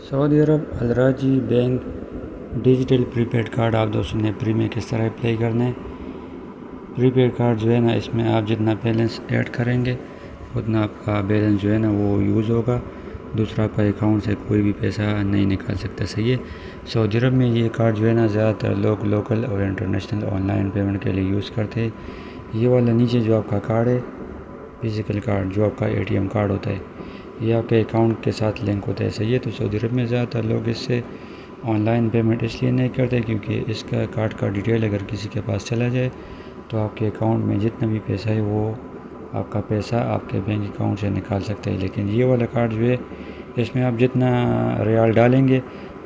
Saudi Arab Al Rajhi bank digital prepaid card आप दोस्तों ने फ्री में किस तरह अप्लाई करना है। प्रीपेड कार्ड जो है ना, इसमें आप जितना बैलेंस ऐड करेंगे उतना आपका बैलेंस जो है ना वो यूज़ होगा। दूसरा आपका अकाउंट से कोई भी पैसा नहीं निकाल सकता। सही है। सऊदी अरब में ये कार्ड जो है ना ज़्यादातर लोग लोकल और इंटरनेशनल ऑनलाइन पेमेंट के लिए यूज़ करते हैं। ये वाला नीचे जो आपका कार्ड है, फिज़िकल कार्ड जो आपका ATM कार्ड होता है, ये आपके अकाउंट के साथ लिंक होता है। सही है। तो सऊदी अरब में ज़्यादातर लोग इससे ऑनलाइन पेमेंट इसलिए नहीं करते क्योंकि इसका कार्ड का डिटेल अगर किसी के पास चला जाए तो आपके अकाउंट में जितना भी पैसा है वो आपका पैसा आपके बैंक अकाउंट से निकाल सकते हैं। लेकिन ये वाला कार्ड जो है, इसमें आप जितना रियाल डालेंगे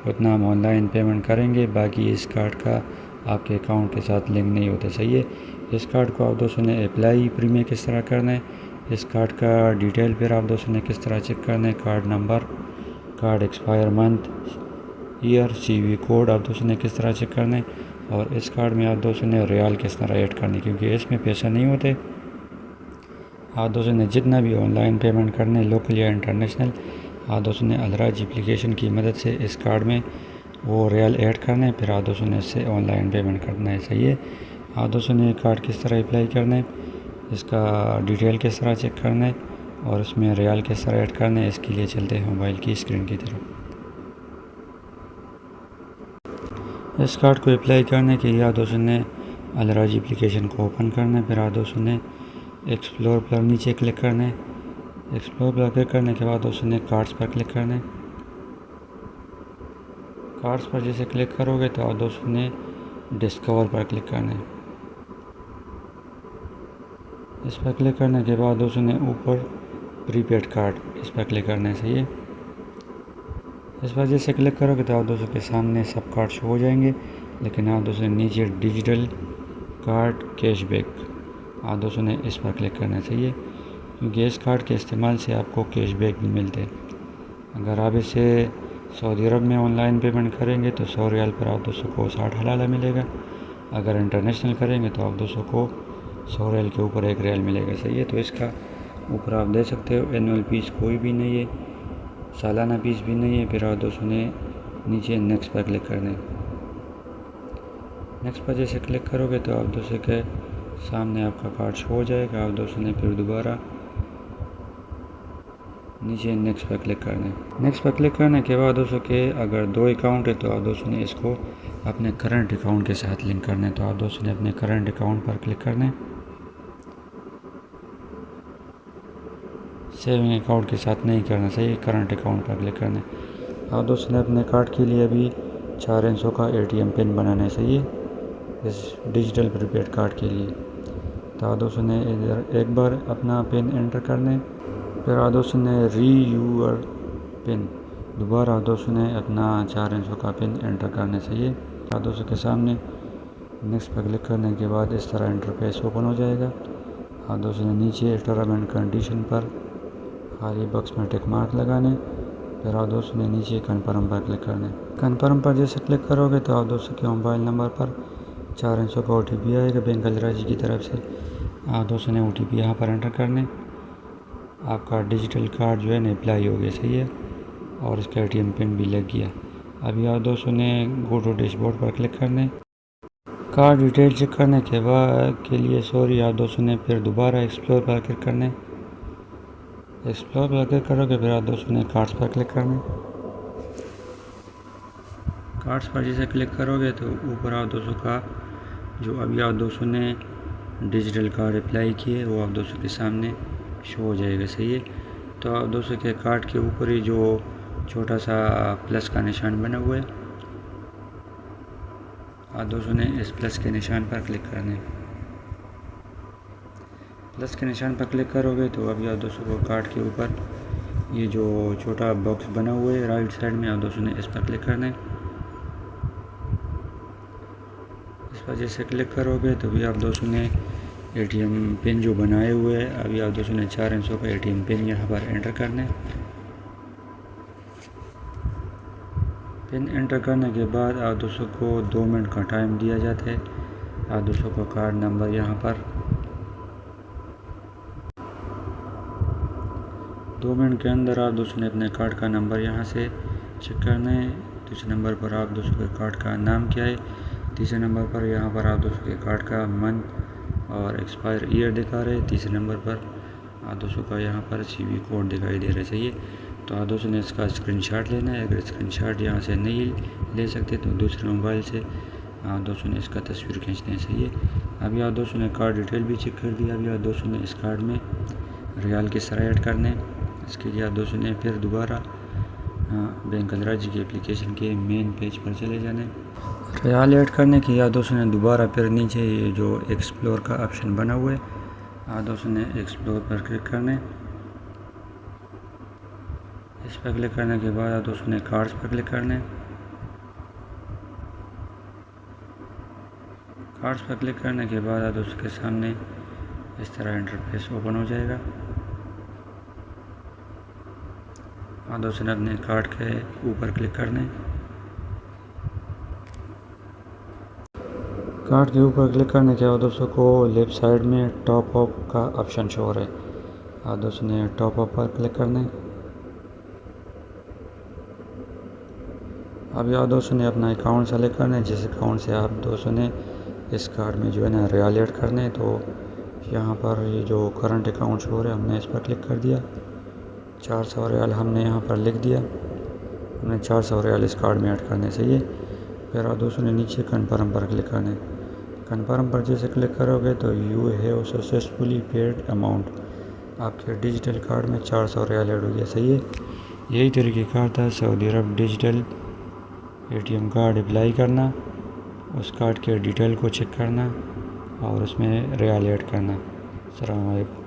उतना हम ऑनलाइन पेमेंट करेंगे। बाकी इस कार्ड का आपके अकाउंट के साथ लिंक नहीं होता। सही है। इस कार्ड को आप दोस्तों ने अप्लाई फ्री में किस तरह करना है, इस कार्ड का डिटेल फिर आप दोस्तों ने किस तरह चेक करना है, card number, card expire month, year, CVV code आप दोस्तों ने किस तरह चेक करना है, और इस कार्ड में आप दोस्तों ने रियाल किस तरह ऐड करनी है क्योंकि इसमें पैसा नहीं होते। आप दोस्तों ने जितना भी ऑनलाइन पेमेंट करना है लोकल या इंटरनेशनल, आप दोस्तों ने अलराज एप्लीकेशन की मदद से इस कार्ड में वो रियाल ऐड करना है, फिर आप दोस्तों ने इससे ऑनलाइन पेमेंट करना है। सही है। आप दोस्तों ने कार्ड किस तरह अप्लाई करना है, इसका डिटेल किस तरह चेक करना है और इसमें रियाल किस तरह ऐड करना है, इसके लिए चलते हैं मोबाइल की स्क्रीन की तरफ। इस कार्ड को अप्लाई करने के लिए आप दोस्तों ने अलराज एप्लीकेशन को ओपन करना है। फिर आप दोस्तों ने एक्सप्लोर पर नीचे क्लिक करना है। एक्सप्लोर पर क्लिक करने के बाद दोस्तों ने कार्ड्स पर क्लिक करना है। कार्ड्स पर जैसे क्लिक करोगे तो आप दोस्तों ने डिस्कवर पर क्लिक करना है। इस पर क्लिक करने के बाद दोस्तों ने ऊपर प्रीपेड कार्ड इस पर क्लिक करना है। सही है। इस पर जैसे क्लिक करोगे तो आप दोस्तों के सामने सब कार्ड शो हो जाएंगे, लेकिन आप दोस्तों ने नीचे डिजिटल कार्ड कैशबैक आप दोस्तों ने इस पर क्लिक करना चाहिए क्योंकि इस कार्ड के इस्तेमाल से आपको कैशबैक भी मिलते हैं। अगर आप इसे सऊदी अरब में ऑनलाइन पेमेंट करेंगे तो 100 रियाल पर आप दोस्तों को 60 हलाला मिलेगा। अगर इंटरनेशनल करेंगे तो आप दोस्तों को 100 रियाल के ऊपर 1 रियाल मिलेगा। सही है। तो इसका ऊपर आप दे सकते हो एनुअल फीस कोई भी नहीं है, सालाना फीस भी नहीं है। फिर आप दोस्तों ने नीचे नेक्स्ट पर क्लिक करना है। नेक्स्ट पर जैसे क्लिक करोगे तो आप दोस्तों के सामने आपका कार्ड शो हो जाएगा। आप दोस्तों ने फिर दोबारा नीचे नेक्स्ट पर क्लिक करना है। नेक्स्ट पर क्लिक करने के बाद दोस्तों के अगर 2 अकाउंट है तो आप दोस्तों ने इसको अपने करंट अकाउंट के साथ लिंक करना है। तो आप दोस्तों ने अपने करंट अकाउंट पर क्लिक करना है। सेविंग अकाउंट के साथ नहीं करना। सही, करंट अकाउंट पर क्लिक करना है। आप दोस्तों ने अपने कार्ड के लिए अभी 4 अंकों का ATM पिन बनाना है। सही है, इस डिजिटल प्रीपेड कार्ड के लिए। तो आप दोस्तों ने इधर एक बार अपना पिन एंटर करना है, फिर आप दोस्तों ने यूर पिन दोबारा आप दोस्तों ने अपना 4 अंकों का पिन एंटर करना चाहिए। आप दोस्तों के सामने नेक्स्ट पर क्लिक करने के बाद इस तरह इंटरफेस ओपन हो जाएगा। आप दोस्तों ने नीचे टर्म एंड कंडीशन पर खाली बॉक्स में टिक मार्क लगाने, फिर आप दोस्तों ने नीचे कन्फर्म पर क्लिक करना है। कन्फर्म पर जैसे क्लिक करोगे तो आप दोस्तों के मोबाइल नंबर पर 4 अंकों का OTP आएगा बैंक अलराजी की तरफ से। आप दोस्तों ने OTP यहाँ पर एंटर करने, आपका डिजिटल कार्ड जो है ना अप्लाई हो गया। सही है, और इसका ATM पिन भी लग गया। अभी आप दोस्तों ने गो टू डैशबोर्ड पर क्लिक करने, कार्ड डिटेल चेक करने के बाद के लिए आप दोस्तों ने फिर दोबारा एक्सप्लोर पर क्लिक करने। एक्सप्लोर पर क्लिक करोगे फिर आप दोस्तों ने कार्ड्स पर क्लिक करना। कार्ड्स पर जैसे क्लिक करोगे तो ऊपर आप दोस्तों का जो अभी आप दोस्तों ने डिजिटल कार्ड अप्लाई किए वो आप दोस्तों के सामने शो हो जाएगा। सही है। तो आप दोस्तों के कार्ड के ऊपर ही जो छोटा सा प्लस का निशान बना हुआ है, आप दोस्तों ने इस प्लस के निशान पर क्लिक करना है। प्लस के निशान पर क्लिक करोगे तो अभी आप दोस्तों को कार्ड के ऊपर ये जो छोटा बॉक्स बना हुआ है राइट साइड में, आप दोस्तों ने इस पर क्लिक करना है। इस पर जैसे क्लिक करोगे तो भी आप दोस्तों ने ATM पिन जो बनाए हुए हैं, अभी आप दोस्तों ने 4 अंकों का ATM पिन यहाँ पर एंटर करना है। पिन एंटर करने के बाद आप दोस्तों को 2 मिनट का टाइम दिया जाता है। आप दोस्तों को कार्ड नंबर यहाँ पर 2 मिनट के अंदर आप दोस्तों ने अपने कार्ड का नंबर यहाँ से चेक करना है। दूसरे नंबर पर आप दोस्तों के कार्ड का नाम क्या है। तीसरे नंबर पर यहाँ पर आप दोस्तों के कार्ड का मंथ और एक्सपायर ईयर दिखा रहे। तीसरे नंबर पर आप दोस्तों का यहाँ पर CVV कोड दिखाई दे रहा चाहिए। तो आप दोस्तों ने इसका स्क्रीनशॉट लेना है। अगर स्क्रीनशॉट यहाँ से नहीं ले सकते तो दूसरे मोबाइल से आप दोस्तों ने इसका तस्वीर खींचना चाहिए। अभी आप दोस्तों ने कार्ड डिटेल भी चेक कर दिया। अभी आप दोस्तों ने इस कार्ड में रियाल किस तरह ऐड करने, इसके लिए आप दोस्तों ने फिर दोबारा बैंक अंदराजी की एप्लीकेशन के मेन पेज पर चले जाने। रियाल ऐड करने के आप दोस्तों ने दोबारा फिर नीचे ये जो एक्सप्लोर का ऑप्शन बना हुआ है, आप दोस्तों ने एक्सप्लोर पर क्लिक करने। इस पर क्लिक करने के बाद आप दोस्तों ने कार्ड्स पर क्लिक करने। कार्ड्स पर क्लिक करने के बाद आप दोस्तों के सामने इस तरह इंटरफेस ओपन हो जाएगा। आप दोस्तों ने अपने कार्ड के ऊपर क्लिक करने। कार्ड के ऊपर क्लिक करने के बाद दोस्तों को लेफ्ट साइड में टॉप अप का ऑप्शन शो हो रहा है। आप दोस्तों ने टॉप अप पर क्लिक करने। अभी आप दोस्तों ने अपना अकाउंट सेलेक्ट करना है, जिस अकाउंट से आप दोस्तों ने इस कार्ड में जो है ना रियाल ऐड करने। तो यहाँ पर ये जो करंट अकाउंट शो हो रहा है, हमने इस पर क्लिक कर दिया। 400 रियाल हमने यहाँ पर लिख दिया। हमने 400 रियाल इस कार्ड में ऐड करने चाहिए। फिर आप दोस्तों ने नीचे कन्फर्म पर क्लिक करना है। कन्फर्म पर जैसे क्लिक करोगे तो you have successfully paid amount, आपके डिजिटल कार्ड में 400 रियाल ऐड हो गया। सही है। यही तरीक़ेकार था सऊदी अरब डिजिटल ATM कार्ड अप्लाई करना, उस कार्ड के डिटेल को चेक करना और उसमें रियाल ऐड करना। अस्सलाम वालेकुम।